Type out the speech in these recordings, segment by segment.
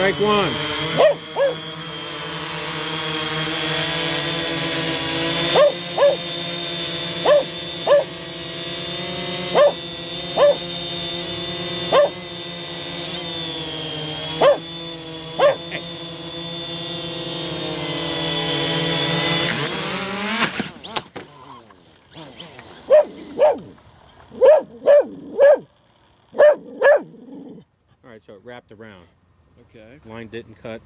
Strike one. Alright, so it wrapped around. Okay. Line didn't cut.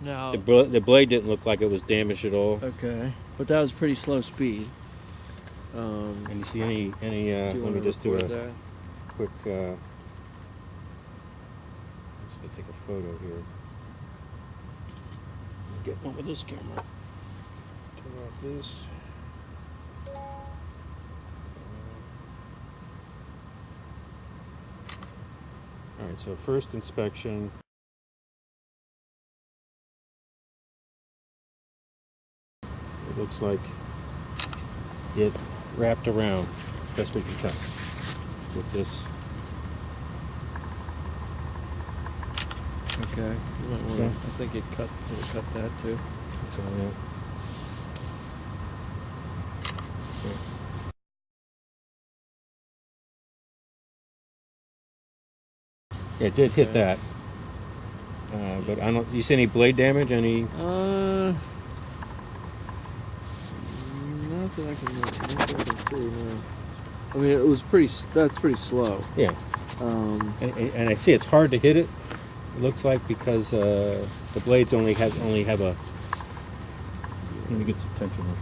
Now. The blade didn't look like it was damaged at all. Okay. But that was pretty slow speed. And you see any let me just do a quick let's go take a photo here. Get one with this camera. Turn off this. Alright, so first inspection. It looks like it wrapped around, best we can tell, with this. Okay. You might wanna, I think it cut that too. So, yeah. Yeah, it did hit that. But I don't. You see any blade damage? Any? Not that I can see. No. I mean, it was pretty. That's pretty slow. Yeah. And I see it's hard to hit it. It looks like because the blades only have a. Let me get some tension on that.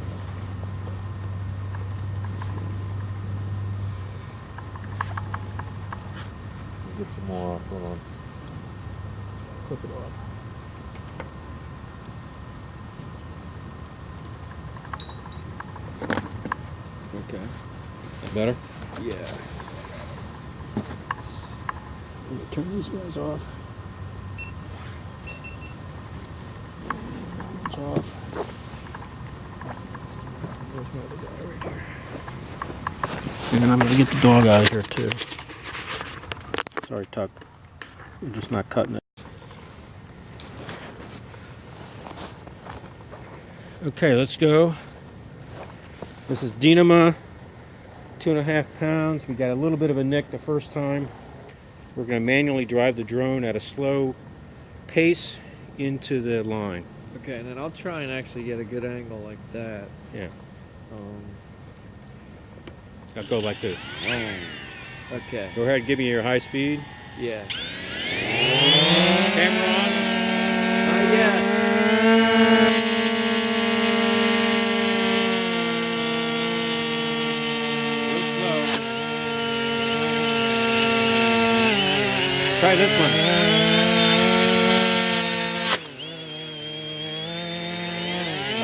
Get some more off. Hold on. Clip it off. Okay. That better? Yeah. Let me turn these guys off. It's off. There's my other guy right here. And I'm going to get the dog out of here too. Sorry, Tuck. I'm just not cutting it. Okay, let's go. This is Dynama, 2.5 pounds. We got a little bit of a nick the first time. We're going to manually drive the drone at a slow pace into the line. Okay, and then I'll try and actually get a good angle like that. Yeah. I'll go like this. Okay. Go ahead, give me your high speed. Yeah. Camera on. Not yet. Real slow. Try this one.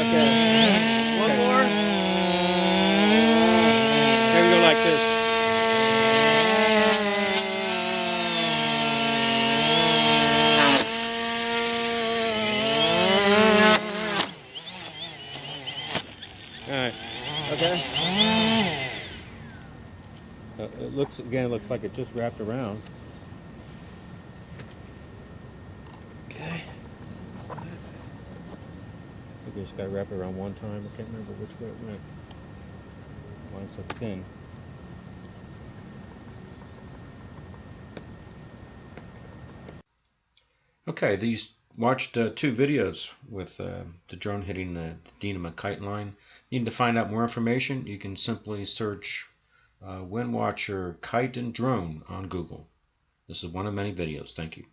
Okay. One more. There we go like this. Alright. Okay. It looks like it just wrapped around. Okay. I think we just got to wrap it around one time. I can't remember which way it went. Why it's so thin. Okay, these watched 2 videos with the drone hitting the Dynama kite line. Need to find out more information? You can simply search Windwatcher Kite and Drone on Google. This is one of many videos. Thank you.